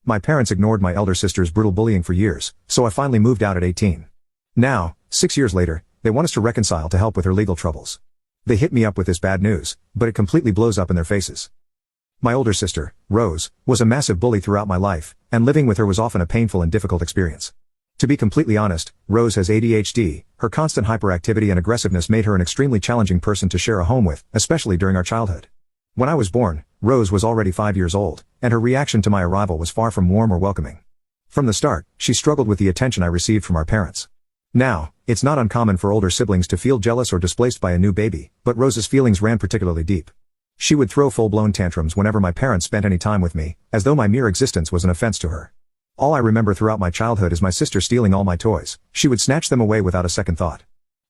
My parents ignored my elder sister's brutal bullying for years, so I finally moved out at 18. Now, 6 years later, they want us to reconcile to help with her legal troubles. They hit me up with this bad news, but it completely blows up in their faces. My older sister, Rose, was a massive bully throughout my life, and living with her was often a painful and difficult experience. To be completely honest, Rose has ADHD. Her constant hyperactivity and aggressiveness made her an extremely challenging person to share a home with, especially during our childhood. When I was born, Rose was already 5 years old, and her reaction to my arrival was far from warm or welcoming. From the start, she struggled with the attention I received from our parents. Now, it's not uncommon for older siblings to feel jealous or displaced by a new baby, but Rose's feelings ran particularly deep. She would throw full-blown tantrums whenever my parents spent any time with me, as though my mere existence was an offense to her. All I remember throughout my childhood is my sister stealing all my toys. She would snatch them away without a second thought.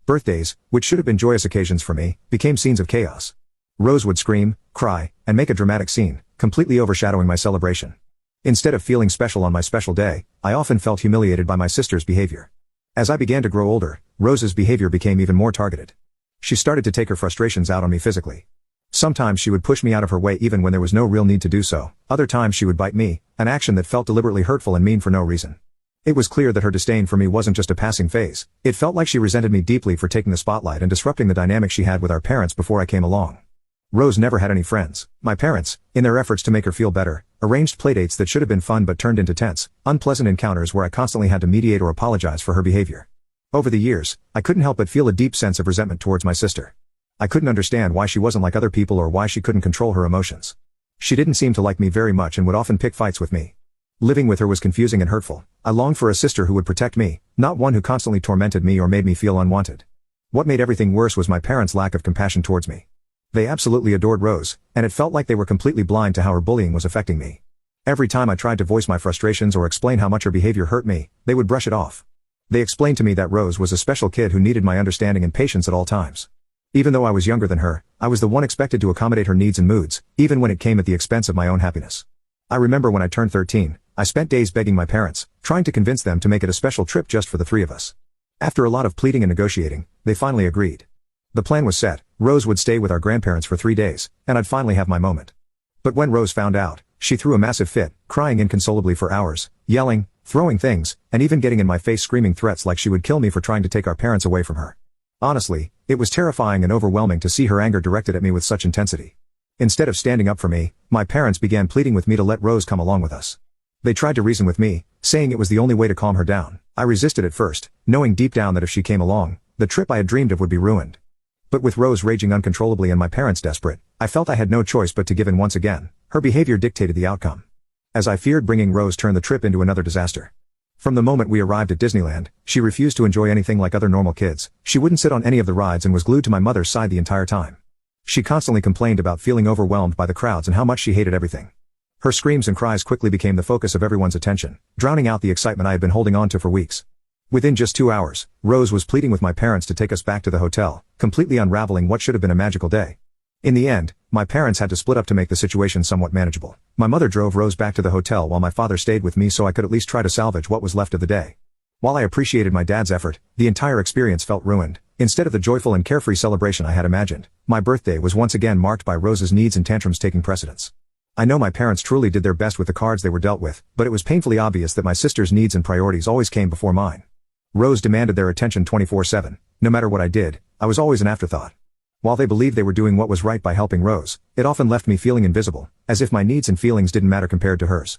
Birthdays, which should have been joyous occasions for me, became scenes of chaos. Rose would scream, cry, and make a dramatic scene, completely overshadowing my celebration. Instead of feeling special on my special day, I often felt humiliated by my sister's behavior. As I began to grow older, Rose's behavior became even more targeted. She started to take her frustrations out on me physically. Sometimes she would push me out of her way even when there was no real need to do so. Other times she would bite me, an action that felt deliberately hurtful and mean for no reason. It was clear that her disdain for me wasn't just a passing phase. It felt like she resented me deeply for taking the spotlight and disrupting the dynamic she had with our parents before I came along. Rose never had any friends. My parents, in their efforts to make her feel better, arranged playdates that should have been fun but turned into tense, unpleasant encounters where I constantly had to mediate or apologize for her behavior. Over the years, I couldn't help but feel a deep sense of resentment towards my sister. I couldn't understand why she wasn't like other people or why she couldn't control her emotions. She didn't seem to like me very much and would often pick fights with me. Living with her was confusing and hurtful. I longed for a sister who would protect me, not one who constantly tormented me or made me feel unwanted. What made everything worse was my parents' lack of compassion towards me. They absolutely adored Rose, and it felt like they were completely blind to how her bullying was affecting me. Every time I tried to voice my frustrations or explain how much her behavior hurt me, they would brush it off. They explained to me that Rose was a special kid who needed my understanding and patience at all times. Even though I was younger than her, I was the one expected to accommodate her needs and moods, even when it came at the expense of my own happiness. I remember when I turned 13, I spent days begging my parents, trying to convince them to make it a special trip just for the three of us. After a lot of pleading and negotiating, they finally agreed. The plan was set. Rose would stay with our grandparents for 3 days, and I'd finally have my moment. But when Rose found out, she threw a massive fit, crying inconsolably for hours, yelling, throwing things, and even getting in my face screaming threats like she would kill me for trying to take our parents away from her. Honestly, it was terrifying and overwhelming to see her anger directed at me with such intensity. Instead of standing up for me, my parents began pleading with me to let Rose come along with us. They tried to reason with me, saying it was the only way to calm her down. I resisted at first, knowing deep down that if she came along, the trip I had dreamed of would be ruined. But with Rose raging uncontrollably and my parents desperate, I felt I had no choice but to give in once again. Her behavior dictated the outcome. As I feared, bringing Rose turned the trip into another disaster. From the moment we arrived at Disneyland, she refused to enjoy anything like other normal kids. She wouldn't sit on any of the rides and was glued to my mother's side the entire time. She constantly complained about feeling overwhelmed by the crowds and how much she hated everything. Her screams and cries quickly became the focus of everyone's attention, drowning out the excitement I had been holding on to for weeks. Within just 2 hours, Rose was pleading with my parents to take us back to the hotel, completely unraveling what should have been a magical day. In the end, my parents had to split up to make the situation somewhat manageable. My mother drove Rose back to the hotel while my father stayed with me so I could at least try to salvage what was left of the day. While I appreciated my dad's effort, the entire experience felt ruined. Instead of the joyful and carefree celebration I had imagined, my birthday was once again marked by Rose's needs and tantrums taking precedence. I know my parents truly did their best with the cards they were dealt with, but it was painfully obvious that my sister's needs and priorities always came before mine. Rose demanded their attention 24/7. No matter what I did, I was always an afterthought. While they believed they were doing what was right by helping Rose, it often left me feeling invisible, as if my needs and feelings didn't matter compared to hers.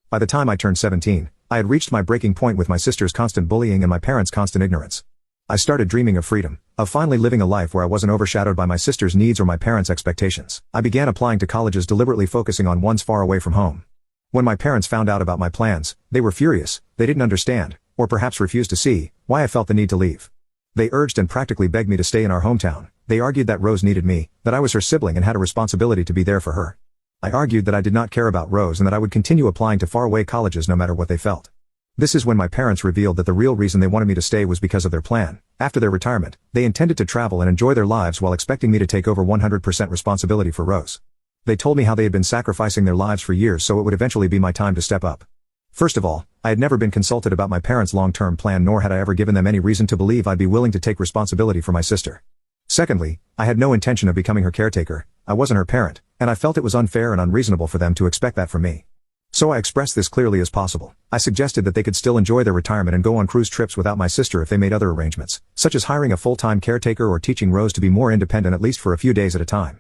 By the time I turned 17, I had reached my breaking point with my sister's constant bullying and my parents' constant ignorance. I started dreaming of freedom, of finally living a life where I wasn't overshadowed by my sister's needs or my parents' expectations. I began applying to colleges, deliberately focusing on ones far away from home. When my parents found out about my plans, they were furious. They didn't understand, or perhaps refused to see, why I felt the need to leave. They urged and practically begged me to stay in our hometown. They argued that Rose needed me, that I was her sibling and had a responsibility to be there for her. I argued that I did not care about Rose and that I would continue applying to faraway colleges no matter what they felt. This is when my parents revealed that the real reason they wanted me to stay was because of their plan. After their retirement, they intended to travel and enjoy their lives while expecting me to take over 100% responsibility for Rose. They told me how they had been sacrificing their lives for years so it would eventually be my time to step up. First of all, I had never been consulted about my parents' long-term plan, nor had I ever given them any reason to believe I'd be willing to take responsibility for my sister. Secondly, I had no intention of becoming her caretaker. I wasn't her parent, and I felt it was unfair and unreasonable for them to expect that from me. So I expressed this clearly as possible. I suggested that they could still enjoy their retirement and go on cruise trips without my sister if they made other arrangements, such as hiring a full-time caretaker or teaching Rose to be more independent at least for a few days at a time.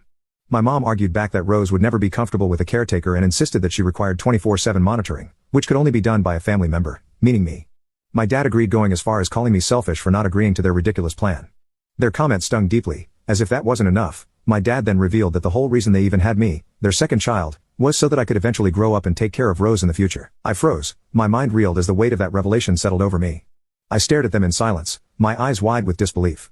My mom argued back that Rose would never be comfortable with a caretaker and insisted that she required 24/7 monitoring, which could only be done by a family member, meaning me. My dad agreed, going as far as calling me selfish for not agreeing to their ridiculous plan. Their comment stung deeply. As if that wasn't enough, my dad then revealed that the whole reason they even had me, their second child, was so that I could eventually grow up and take care of Rose in the future. I froze, my mind reeled as the weight of that revelation settled over me. I stared at them in silence, my eyes wide with disbelief.